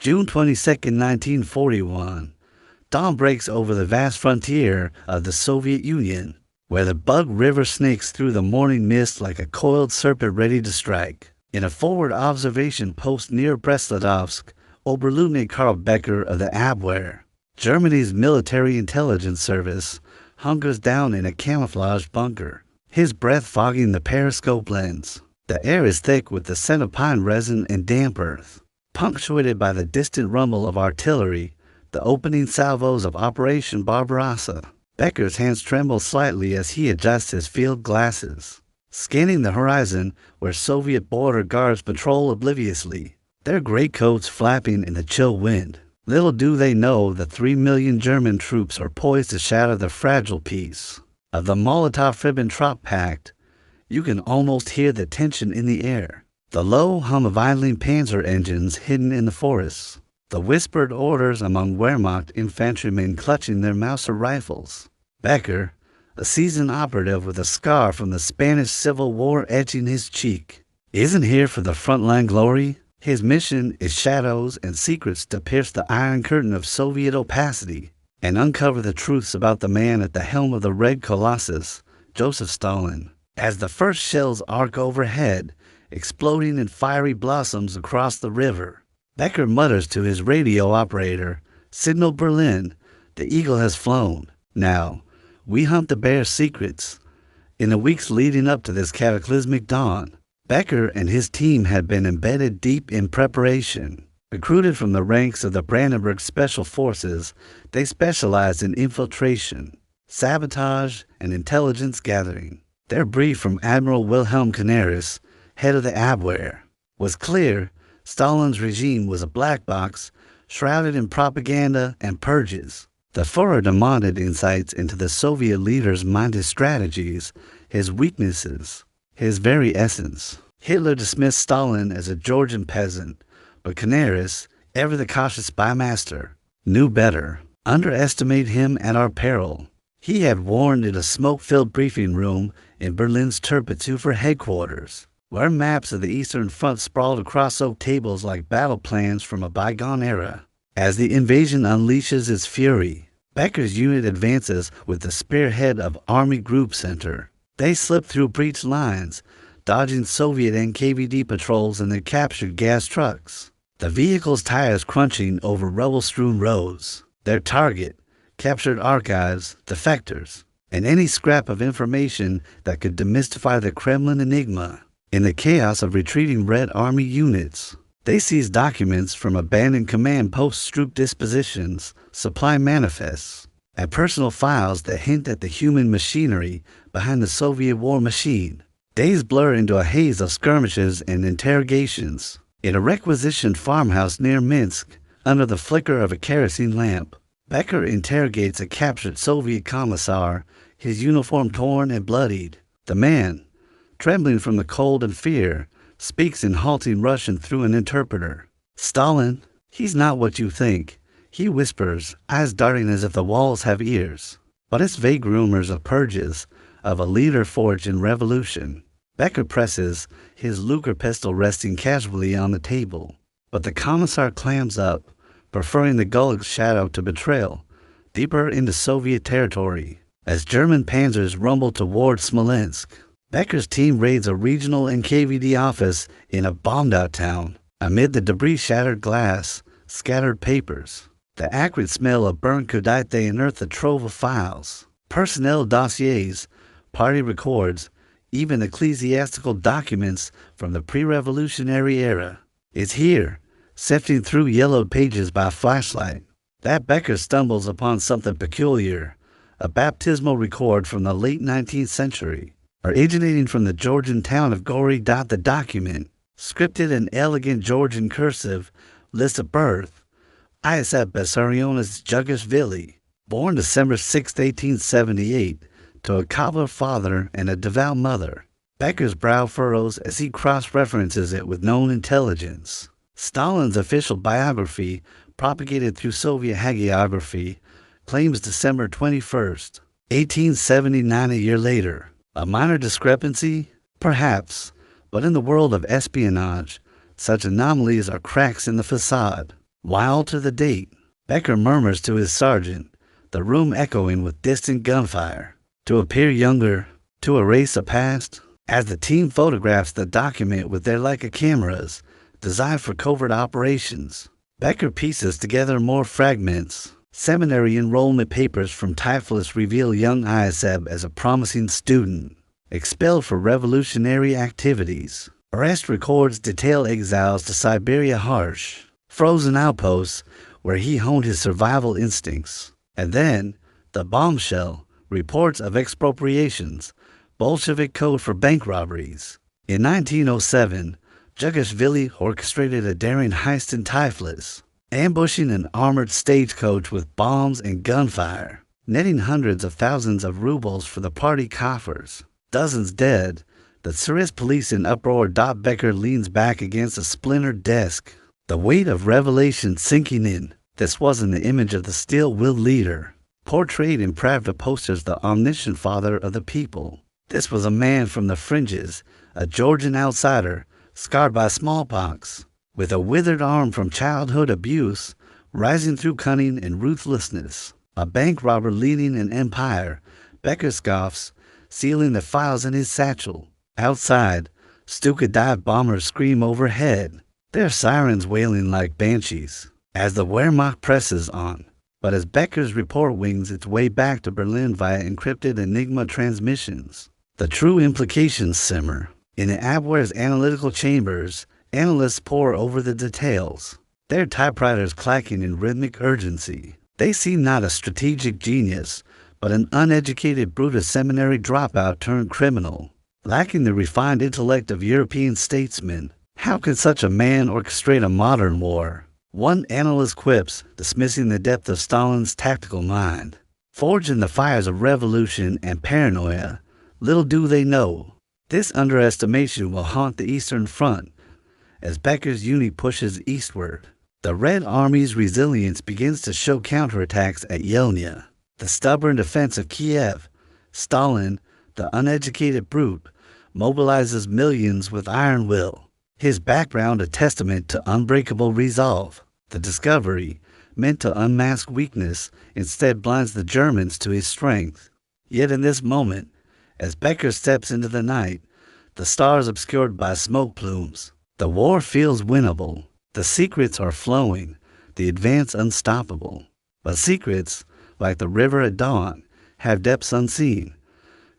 June 22, 1941. Dawn breaks over the vast frontier of the Soviet Union, where the Bug River snakes through the morning mist like a coiled serpent ready to strike. In a forward observation post near Brest-Litovsk, Oberleutnant Karl Becker of the Abwehr, Germany's military intelligence service, hunkers down in a camouflage bunker, his breath fogging the periscope lens. The air is thick with the scent of pine resin and damp earth, punctuated by the distant rumble of artillery, the opening salvos of Operation Barbarossa. Becker's hands tremble slightly as he adjusts his field glasses, scanning the horizon where Soviet border guards patrol obliviously, their greatcoats flapping in the chill wind. Little do they know that 3 million German troops are poised to shatter the fragile peace of the Molotov-Ribbentrop Pact. You can almost hear the tension in the air, the low hum of idling panzer engines hidden in the forests, the whispered orders among Wehrmacht infantrymen clutching their Mauser rifles. Becker, a seasoned operative with a scar from the Spanish Civil War etching his cheek, isn't here for the frontline glory. His mission is shadows and secrets to pierce the iron curtain of Soviet opacity and uncover the truths about the man at the helm of the Red Colossus, Joseph Stalin. As the first shells arc overhead, exploding in fiery blossoms across the river, Becker mutters to his radio operator, "Signal Berlin, the eagle has flown. Now, we hunt the bear's secrets." In the weeks leading up to this cataclysmic dawn, Becker and his team had been embedded deep in preparation. Recruited from the ranks of the Brandenburg Special Forces, they specialized in infiltration, sabotage, and intelligence gathering. Their brief from Admiral Wilhelm Canaris, head of the Abwehr, was clear. Stalin's regime was a black box, shrouded in propaganda and purges. The Führer demanded insights into the Soviet leader's minded strategies, his weaknesses, his very essence. Hitler dismissed Stalin as a Georgian peasant, but Canaris, ever the cautious spy master, knew better. Underestimate him at our peril. He had warned in a smoke-filled briefing room in Berlin's Turpitufer headquarters, where maps of the Eastern Front sprawled across oak tables like battle plans from a bygone era. As the invasion unleashes its fury, Becker's unit advances with the spearhead of Army Group Center. They slip through breached lines, dodging Soviet NKVD patrols and their captured gas trucks, the vehicle's tires crunching over rubble-strewn roads. Their target, captured archives, defectors, and any scrap of information that could demystify the Kremlin enigma. In the chaos of retreating Red Army units, they seize documents from abandoned command post troop dispositions, supply manifests, and personal files that hint at the human machinery behind the Soviet war machine. Days blur into a haze of skirmishes and interrogations. In a requisitioned farmhouse near Minsk, under the flicker of a kerosene lamp, Becker interrogates a captured Soviet commissar, his uniform torn and bloodied. The man, trembling from the cold and fear, speaks in halting Russian through an interpreter. "Stalin, he's not what you think," he whispers, eyes darting as if the walls have ears. But it's vague rumors of purges, of a leader forged in revolution. Becker presses, his Luger pistol resting casually on the table. But the commissar clams up, preferring the Gulag's shadow to betrayal, deeper into Soviet territory. As German panzers rumble toward Smolensk, Becker's team raids a regional NKVD office in a bombed-out town. Amid the debris-shattered glass, scattered papers, the acrid smell of burnt kudite unearthed a trove of files, personnel dossiers, party records, even ecclesiastical documents from the pre-revolutionary era. It's here, sifting through yellowed pages by flashlight, that Becker stumbles upon something peculiar, a baptismal record from the late 19th century, originating from the Georgian town of Gori. The document, scripted in elegant Georgian cursive, lists of birth: Ioseb Jughashvili, born December 6, 1878, to a cobbler father and a devout mother. Becker's brow furrows as he cross-references it with known intelligence. Stalin's official biography, propagated through Soviet hagiography, claims December 21st, 1879 a year later. A minor discrepancy? Perhaps, but in the world of espionage, such anomalies are cracks in the facade. Wild to the date, Becker murmurs to his sergeant, the room echoing with distant gunfire. To appear younger, to erase a past. As the team photographs the document with their Leica cameras, designed for covert operations, Becker pieces together more fragments. Seminary enrollment papers from Tiflis reveal young Ioseb as a promising student, expelled for revolutionary activities. Arrest records detail exiles to Siberia harsh, frozen outposts where he honed his survival instincts. And then, the bombshell, reports of expropriations, Bolshevik code for bank robberies. In 1907, Jughashvili orchestrated a daring heist in Tiflis, ambushing an armored stagecoach with bombs and gunfire, netting hundreds of thousands of rubles for the party coffers. Dozens dead, the Tsarist police in uproar. Becker leans back against a splintered desk, the weight of revelation sinking in. This wasn't the image of the steel-willed leader, portrayed in private posters, the omniscient father of the people. This was a man from the fringes, a Georgian outsider, scarred by smallpox, with a withered arm from childhood abuse, rising through cunning and ruthlessness. A bank robber leading an empire, Becker scoffs, sealing the files in his satchel. Outside, Stuka dive bombers scream overhead, their sirens wailing like banshees, as the Wehrmacht presses on. But as Becker's report wings its way back to Berlin via encrypted Enigma transmissions, the true implications simmer. In the Abwehr's analytical chambers, analysts pore over the details, their typewriters clacking in rhythmic urgency. They see not a strategic genius, but an uneducated Brutus seminary dropout turned criminal, lacking the refined intellect of European statesmen. How could such a man orchestrate a modern war? One analyst quips, dismissing the depth of Stalin's tactical mind. Forged in the fires of revolution and paranoia, little do they know, this underestimation will haunt the Eastern Front as Becker's unit pushes eastward. The Red Army's resilience begins to show counterattacks at Yelnya. The stubborn defense of Kiev. Stalin, the uneducated brute, mobilizes millions with iron will. His background a testament to unbreakable resolve. The discovery, meant to unmask weakness, instead blinds the Germans to his strength. Yet in this moment, as Becker steps into the night, the stars obscured by smoke plumes, the war feels winnable. The secrets are flowing, the advance unstoppable. But secrets, like the river at dawn, have depths unseen.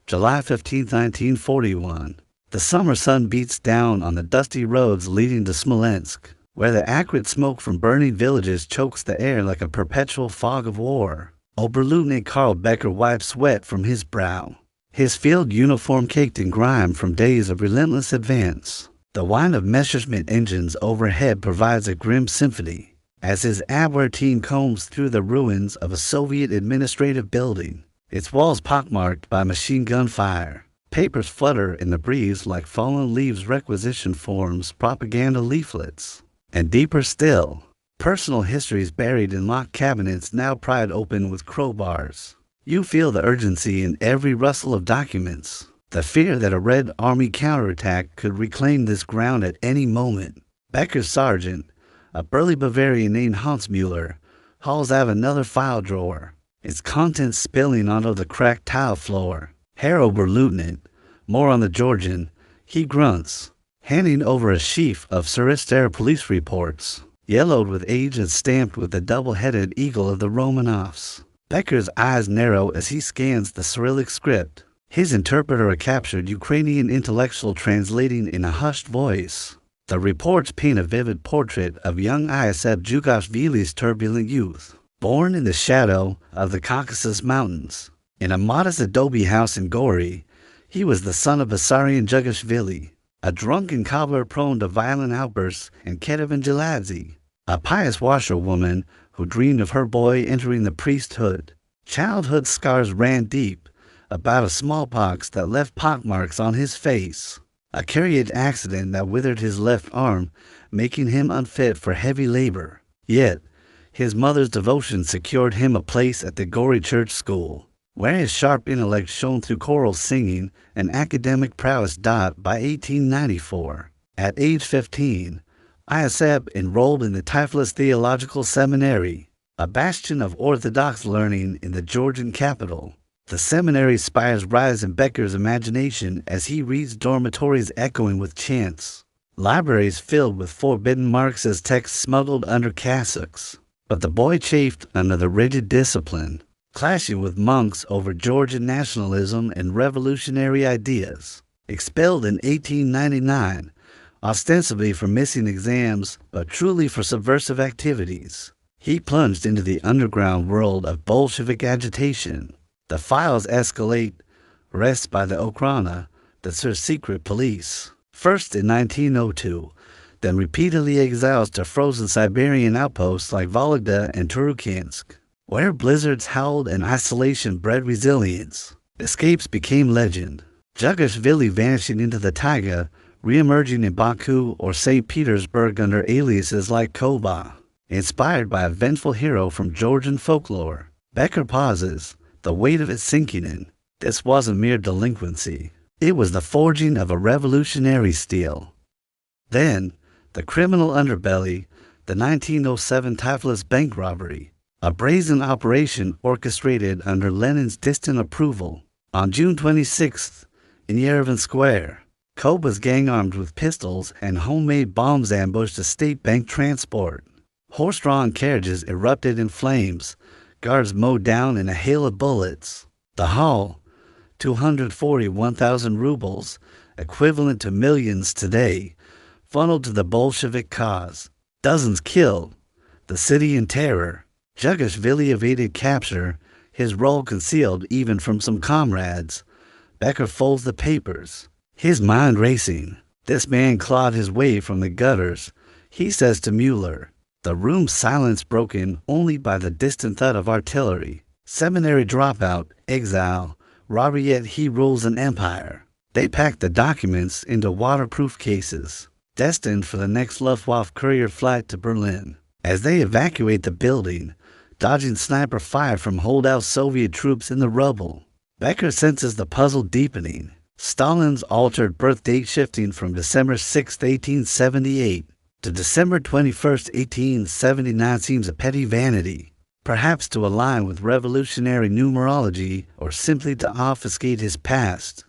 July 15, 1941. The summer sun beats down on the dusty roads leading to Smolensk, where the acrid smoke from burning villages chokes the air like a perpetual fog of war. Oberleutnant Karl Becker wipes sweat from his brow, his field uniform caked in grime from days of relentless advance. The whine of Messerschmitt engines overhead provides a grim symphony, as his Abwehr team combs through the ruins of a Soviet administrative building, its walls pockmarked by machine gun fire. Papers flutter in the breeze like fallen leaves, requisition forms, propaganda leaflets. And deeper still, personal histories buried in locked cabinets now pried open with crowbars. You feel the urgency in every rustle of documents, the fear that a Red Army counterattack could reclaim this ground at any moment. Becker's sergeant, a burly Bavarian named Hansmuller, hauls out another file drawer, its contents spilling onto the cracked tile floor. Herr Oberleutnant, more on the Georgian, he grunts, handing over a sheaf of Tsarist-era police reports, yellowed with age and stamped with the double-headed eagle of the Romanovs. Becker's eyes narrow as he scans the Cyrillic script, his interpreter a captured Ukrainian intellectual translating in a hushed voice. The reports paint a vivid portrait of young Ioseb Jughashvili's turbulent youth, born in the shadow of the Caucasus Mountains. In a modest adobe house in Gori, he was the son of Basarian Jughashvili, a drunken cobbler prone to violent outbursts, and Ketevan Geladze, a pious washerwoman who dreamed of her boy entering the priesthood. Childhood scars ran deep, about a smallpox that left pockmarks on his face, a carriage accident that withered his left arm, making him unfit for heavy labor. Yet, his mother's devotion secured him a place at the Gori church school, where his sharp intellect shone through choral singing and academic prowess. By 1894, at age 15, Ioseb enrolled in the Tiflis Theological Seminary, a bastion of Orthodox learning in the Georgian capital. The seminary spires rise in Becker's imagination as he reads dormitories echoing with chants, libraries filled with forbidden Marxist texts smuggled under cassocks. But the boy chafed under the rigid discipline, clashing with monks over Georgian nationalism and revolutionary ideas. Expelled in 1899, ostensibly for missing exams, but truly for subversive activities, he plunged into the underground world of Bolshevik agitation. The files escalate, arrests by the Okhrana, the secret police. First in 1902, then repeatedly exiles to frozen Siberian outposts like Vologda and Turukhansk, where blizzards howled and isolation bred resilience. Escapes became legend. Jughashvili vanishing into the taiga, re-emerging in Baku or St. Petersburg under aliases like Koba. Inspired by a vengeful hero from Georgian folklore, Becker pauses, the weight of it sinking in. This wasn't mere delinquency. It was the forging of a revolutionary steel. Then, the criminal underbelly, the 1907 Tiflis bank robbery, a brazen operation orchestrated under Lenin's distant approval. On June 26th, in Yerevan Square, Koba's gang armed with pistols and homemade bombs ambushed a state bank transport. Horse-drawn carriages erupted in flames, guards mowed down in a hail of bullets. The haul, 241,000 rubles, equivalent to millions today, funneled to the Bolshevik cause. Dozens killed, the city in terror. Jughashvili evaded capture, his role concealed even from some comrades. Becker folds the papers, his mind racing. This man clawed his way from the gutters. He says to Mueller, the room's silence broken only by the distant thud of artillery. Seminary dropout, exile, robbery, yet he rules an empire. They pack the documents into waterproof cases, destined for the next Luftwaffe courier flight to Berlin. As they evacuate the building, dodging sniper fire from holdout Soviet troops in the rubble, Becker senses the puzzle deepening. Stalin's altered birth date shifting from December 6, 1878 to December 21, 1879 seems a petty vanity, perhaps to align with revolutionary numerology or simply to obfuscate his past.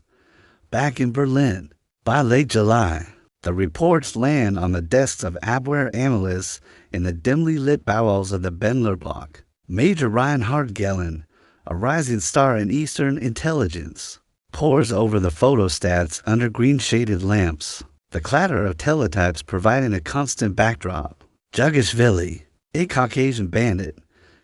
Back in Berlin, by late July, the reports land on the desks of Abwehr analysts in the dimly lit bowels of the Bendler block. Major Reinhard Gehlen, a rising star in Eastern intelligence, pores over the photostats under green-shaded lamps, the clatter of teletypes providing a constant backdrop. Jughashvili, a Caucasian bandit,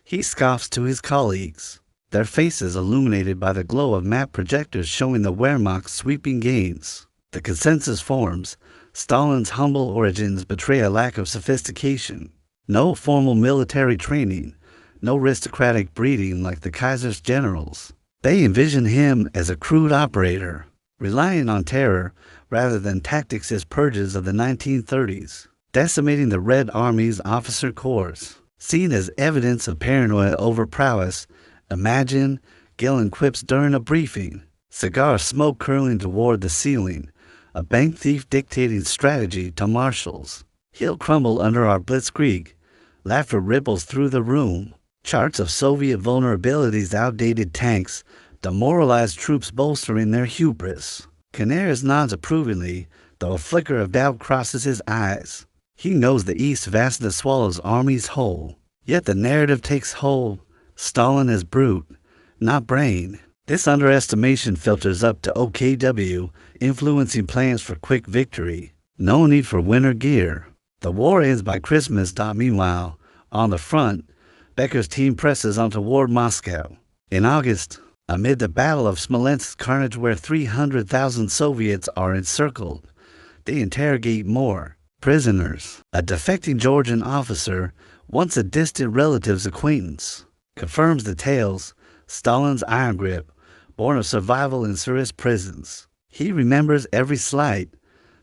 he scoffs to his colleagues, their faces illuminated by the glow of map projectors showing the Wehrmacht's sweeping gains. The consensus forms. Stalin's humble origins betray a lack of sophistication. No formal military training, no aristocratic breeding like the Kaiser's generals. They envision him as a crude operator, relying on terror rather than tactics as purges of the 1930s, decimating the Red Army's officer corps. Seen as evidence of paranoia over prowess, imagine, Gehlen quips during a briefing, cigar smoke curling toward the ceiling, a bank thief dictating strategy to marshals. He'll crumble under our blitzkrieg. Laughter ripples through the room. Charts of Soviet vulnerabilities, outdated tanks, demoralized troops bolstering their hubris. Canaris nods approvingly, though a flicker of doubt crosses his eyes. He knows the East's vastness swallows armies whole. Yet the narrative takes hold. Stalin is brute, not brain. This underestimation filters up to OKW, influencing plans for quick victory. No need for winter gear. The war ends by Christmas. Meanwhile, on the front, Becker's team presses on toward Moscow. In August, amid the Battle of Smolensk's carnage where 300,000 Soviets are encircled, they interrogate more prisoners. A defecting Georgian officer, once a distant relative's acquaintance, confirms the tales. Stalin's iron grip, born of survival in Tsarist prisons. He remembers every slight.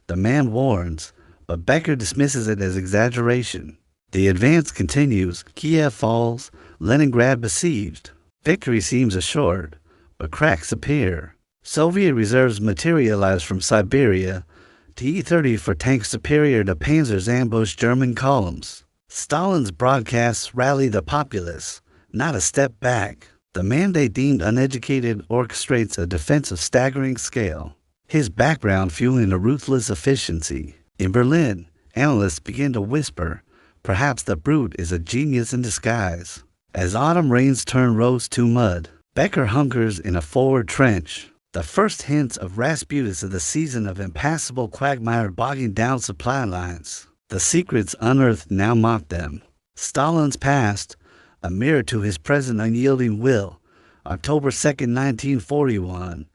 The man warns, but Becker dismisses it as exaggeration. The advance continues. Kiev falls, Leningrad besieged. Victory seems assured, but cracks appear. Soviet reserves materialize from Siberia, T-30 for tanks superior to Panzers ambush German columns. Stalin's broadcasts rally the populace, not a step back. The man they deemed uneducated orchestrates a defense of staggering scale, his background fueling a ruthless efficiency. In Berlin, analysts begin to whisper, perhaps the brute is a genius in disguise. As autumn rains turn rose to mud, Becker hunkers in a forward trench. The first hints of Rasputus of the season of impassable quagmire bogging down supply lines. The secrets unearthed now mock them. Stalin's past, a mirror to his present unyielding will. October 2nd, 1941,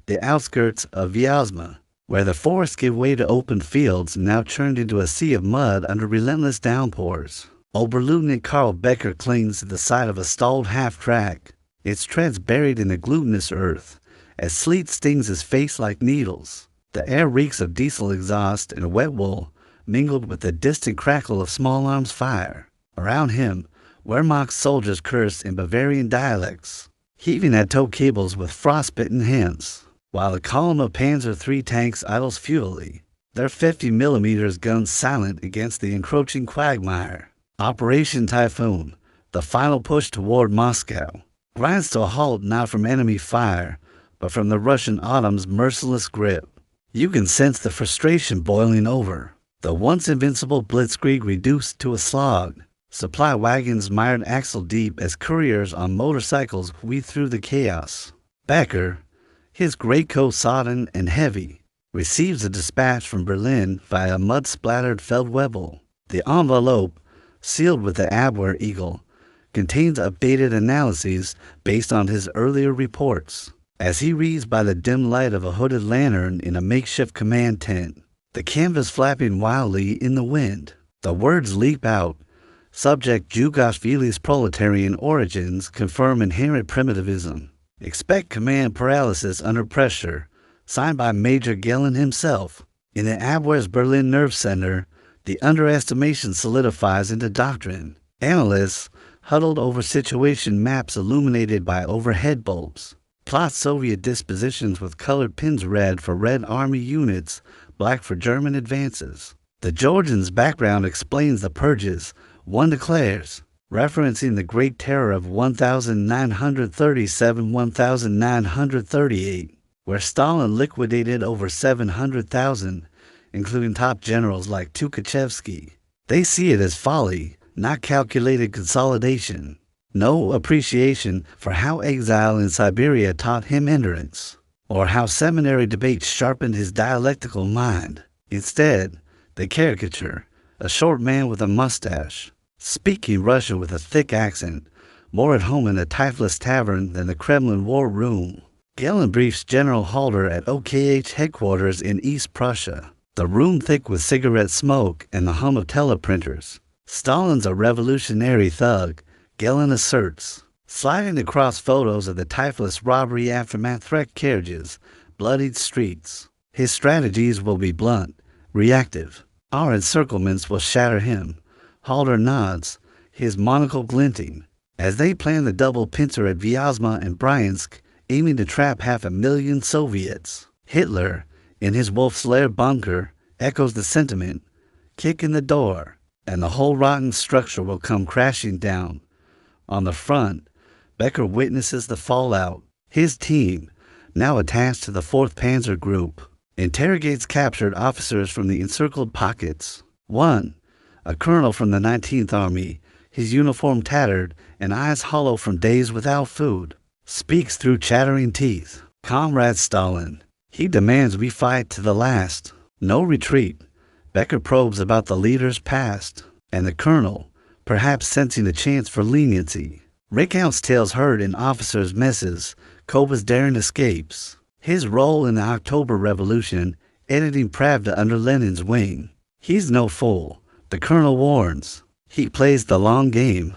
the outskirts of Vyazma, where the forests give way to open fields now churned into a sea of mud under relentless downpours. Oberleutnant Karl Becker clings to the side of a stalled half-track, its treads buried in the glutinous earth, as sleet stings his face like needles. The air reeks of diesel exhaust and wet wool, mingled with the distant crackle of small arms fire. Around him, Wehrmacht soldiers curse in Bavarian dialects, heaving at tow cables with frostbitten hands, while a column of Panzer III tanks idles futilely, their 50mm guns silent against the encroaching quagmire. Operation Typhoon, the final push toward Moscow, grinds to a halt not from enemy fire, but from the Russian autumn's merciless grip. You can sense the frustration boiling over, the once invincible blitzkrieg reduced to a slog. Supply wagons mired axle-deep as couriers on motorcycles weave through the chaos. Becker, his greatcoat sodden and heavy, receives a dispatch from Berlin via mud-splattered Feldwebel. The envelope, sealed with the Abwehr eagle, contains updated analyses based on his earlier reports. As he reads by the dim light of a hooded lantern in a makeshift command tent, the canvas flapping wildly in the wind, the words leap out. Subject Jughashvili's proletarian origins confirm inherent primitivism. Expect command paralysis under pressure. Signed by Major Gehlen himself. In the Abwehr's Berlin nerve center, the underestimation solidifies into doctrine. Analysts, huddled over situation maps illuminated by overhead bulbs, plot Soviet dispositions with colored pins red for Red Army units, black for German advances. The Georgian's background explains the purges. One declares, referencing the Great Terror of 1937-1938, where Stalin liquidated over 700,000, including top generals like Tukhachevsky. They see it as folly, not calculated consolidation. No appreciation for how exile in Siberia taught him endurance, or how seminary debates sharpened his dialectical mind. Instead, they caricature a short man with a mustache, speaking Russian with a thick accent, more at home in a Tiflis tavern than the Kremlin war room. Gehlen briefs General Halder at OKH headquarters in East Prussia, the room thick with cigarette smoke and the hum of teleprinters. Stalin's a revolutionary thug, Gehlen asserts, sliding across photos of the Tiflis robbery aftermath wrecked carriages, bloodied streets. His strategies will be blunt, reactive. Our encirclements will shatter him. Halder nods, his monocle glinting, as they plan the double pincer at Vyazma and Bryansk, aiming to trap 500,000 Soviets. Hitler, in his Wolf's Lair bunker, echoes the sentiment, kick in the door, and the whole rotten structure will come crashing down. On the front, Becker witnesses the fallout. His team, now attached to the 4th Panzer Group, interrogates captured officers from the encircled pockets. One, a colonel from the 19th Army, his uniform tattered and eyes hollow from days without food, speaks through chattering teeth. Comrade Stalin, he demands we fight to the last. No retreat. Becker probes about the leader's past, and the colonel, perhaps sensing a chance for leniency, recounts tales heard in officers' messes, Koba's daring escapes, his role in the October Revolution, editing Pravda under Lenin's wing. He's no fool. The colonel warns. He plays the long game.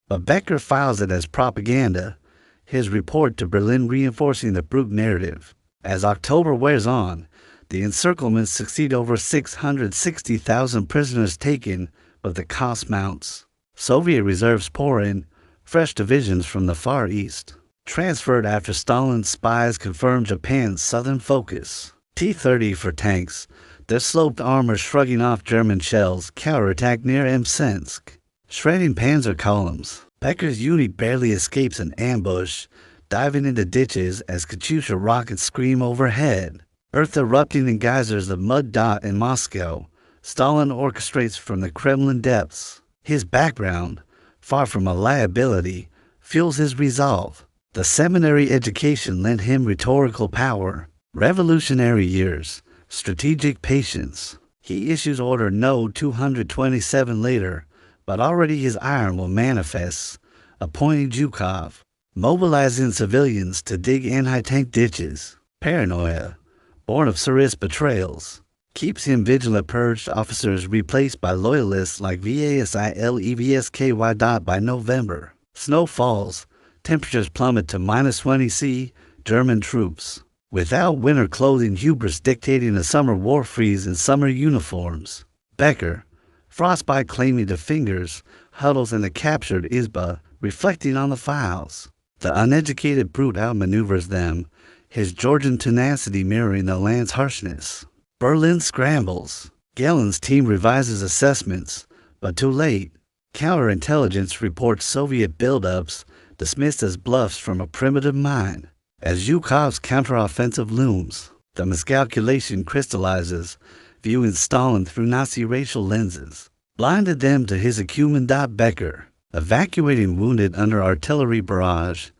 But Becker files it as propaganda, his report to Berlin reinforcing the brute narrative. As October wears on, the encirclements succeed over 660,000 prisoners taken, but the cost mounts. Soviet reserves pour in, fresh divisions from the Far East, transferred after Stalin's spies confirmed Japan's southern focus. T-30 for tanks, their sloped armor shrugging off German shells, counterattack near Msensk, shredding panzer columns. Becker's unit barely escapes an ambush, diving into ditches as Katyusha rockets scream overhead. Earth erupting in geysers of mud dot in Moscow, Stalin orchestrates from the Kremlin depths. His background, far from a liability, fuels his resolve. The seminary education lent him rhetorical power, revolutionary years, strategic patience. He issues Order No. 227 later, but already his iron will manifest, appointing Zhukov, mobilizing civilians to dig anti-tank ditches. Paranoia, born of Tsarist betrayals, keeps him vigilant. Purged officers replaced by loyalists like Vasilevsky. By November. Snow falls, temperatures plummet to -20 C. German troops, without winter clothing, hubris dictating a summer war freeze in summer uniforms. Becker, frostbite claiming to fingers, huddles in the captured Izba, reflecting on the files. The uneducated brute outmaneuvers them, his Georgian tenacity mirroring the land's harshness. Berlin scrambles. Galen's team revises assessments, but too late. Counterintelligence reports Soviet buildups dismissed as bluffs from a primitive mind. As Zhukov's counteroffensive looms, the miscalculation crystallizes, viewing Stalin through Nazi racial lenses. Blinded them to his acumen. Becker, evacuating wounded under artillery barrage,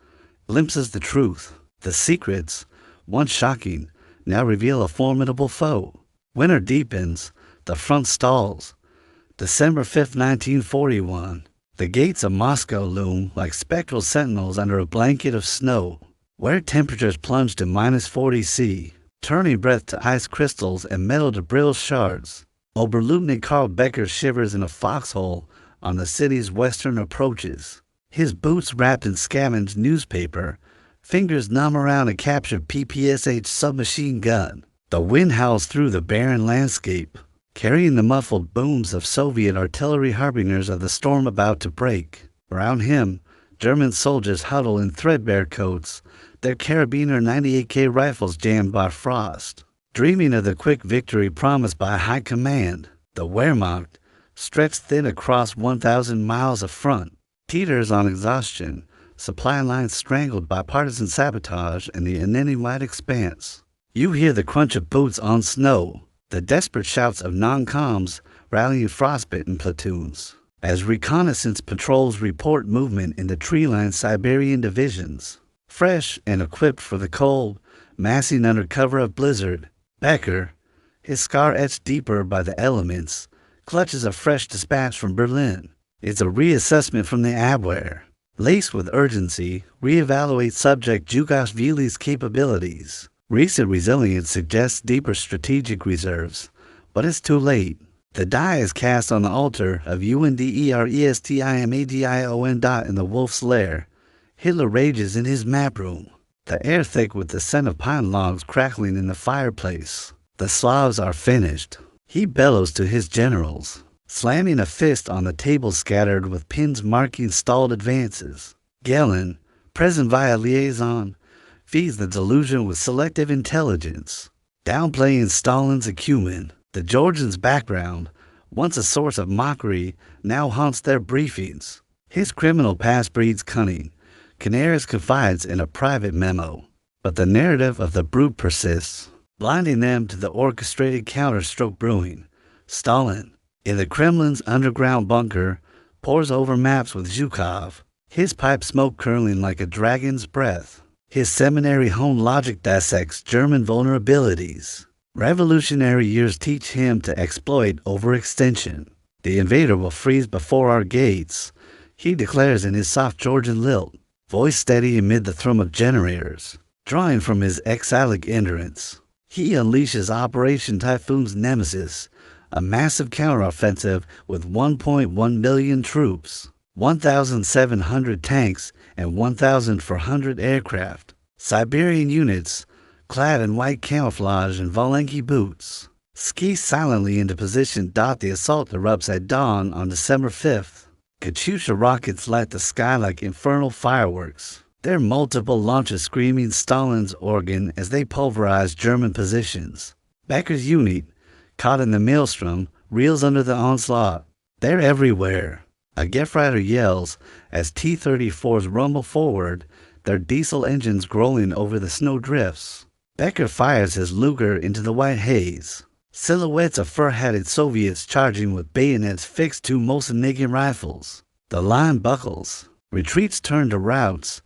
glimpses the truth. The secrets, once shocking, now reveal a formidable foe. Winter deepens, the front stalls. December 5, 1941. The gates of Moscow loom like spectral sentinels under a blanket of snow, where temperatures plunge to -40 C, turning breath to ice crystals and metal debris shards. Oberleutnant Karl Becker shivers in a foxhole on the city's western approaches. His boots wrapped in scavenged newspaper, fingers numb around a captured PPSH submachine gun. The wind howls through the barren landscape, carrying the muffled booms of Soviet artillery, harbingers of the storm about to break. Around him, German soldiers huddle in threadbare coats, their carabiner 98K rifles jammed by frost, dreaming of the quick victory promised by high command. The Wehrmacht, stretched thin across 1,000 miles of front, teeters on exhaustion, supply lines strangled by partisan sabotage in the unending-wide expanse. You hear the crunch of boots on snow, the desperate shouts of non-coms rallying frostbitten platoons, as reconnaissance patrols report movement in the tree-lined Siberian divisions. Fresh and equipped for the cold, massing under cover of blizzard, Becker, his scar etched deeper by the elements, clutches a fresh dispatch from Berlin. It's a reassessment from the Abwehr. Laced with urgency, reevaluate subject Jughashvili's capabilities. Recent resilience suggests deeper strategic reserves, but it's too late. The die is cast on the altar of UNDERESTIMADION. In the wolf's lair, Hitler rages in his map room, the air thick with the scent of pine logs crackling in the fireplace. The Slavs are finished. He bellows to his generals, slamming a fist on the table scattered with pins marking stalled advances. Galen, present via liaison, feeds the delusion with selective intelligence, downplaying Stalin's acumen. The Georgian's background, once a source of mockery, now haunts their briefings. His criminal past breeds cunning. Canaris confides in a private memo, but the narrative of the brute persists, blinding them to the orchestrated counterstroke brewing. Stalin, in the Kremlin's underground bunker, pores over maps with Zhukov, his pipe smoke curling like a dragon's breath. His seminary-honed logic dissects German vulnerabilities. Revolutionary years teach him to exploit overextension. The invader will freeze before our gates, he declares in his soft Georgian lilt, voice steady amid the thrum of generators. Drawing from his exilic endurance, he unleashes Operation Typhoon's nemesis, a massive counteroffensive with 1.1 million troops, 1,700 tanks, and 1,400 aircraft. Siberian units, clad in white camouflage and Valenki boots, ski silently into position. The assault erupts at dawn on December 5th. Katyusha rockets light the sky like infernal fireworks, their multiple launches screaming Stalin's organ as they pulverize German positions. Becker's unit, caught in the maelstrom, reels under the onslaught. They're everywhere. A Gefreiter yells as T-34s rumble forward, their diesel engines growling over the snow drifts. Becker fires his Luger into the white haze. Silhouettes of fur-hatted Soviets charging with bayonets fixed to Mosin-Nagin rifles. The line buckles. Retreats turn to routes.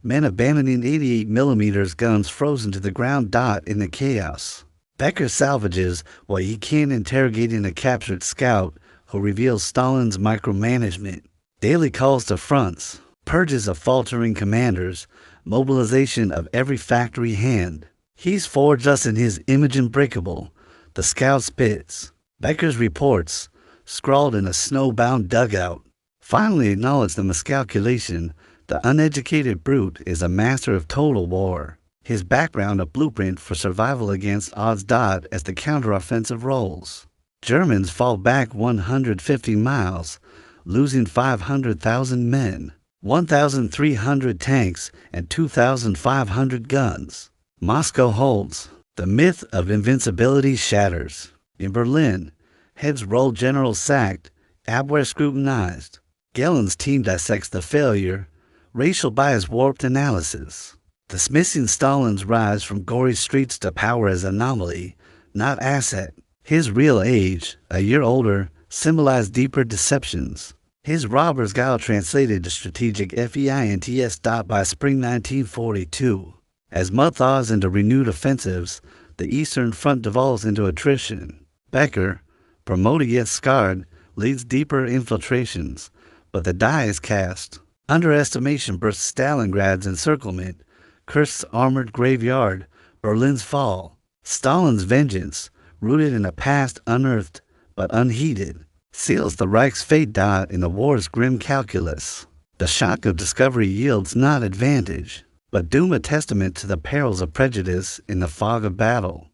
Men abandoning 88mm guns frozen to the ground in the chaos. Becker salvages what he can, interrogating a captured scout who reveals Stalin's micromanagement. Daily calls to fronts. Purges of faltering commanders. Mobilization of every factory hand. He's forged us in his image unbreakable. The scout spits. Becker's reports, scrawled in a snowbound dugout, finally acknowledge the miscalculation. The uneducated brute is a master of total war. His background a blueprint for survival against odds as the counteroffensive rolls. Germans fall back 150 miles, losing 500,000 men, 1,300 tanks, and 2,500 guns. Moscow holds. The myth of invincibility shatters. In Berlin, heads roll, generals sacked, Abwehr scrutinized. Gellen's team dissects the failure, racial bias warped analysis. Dismissing Stalin's rise from gory streets to power as anomaly, not asset. His real age, a year older, symbolized deeper deceptions. His robber's guile translated to strategic FEINTS. By spring 1942. As mud thaws into renewed offensives, the Eastern Front devolves into attrition. Becker, promoted yet scarred, leads deeper infiltrations, but the die is cast. Underestimation bursts Stalingrad's encirclement, Kursk's armored graveyard, Berlin's fall. Stalin's vengeance, rooted in a past unearthed but unheeded, seals the Reich's fate. In the war's grim calculus. The shock of discovery yields not advantage, but doom, a testament to the perils of prejudice in the fog of battle.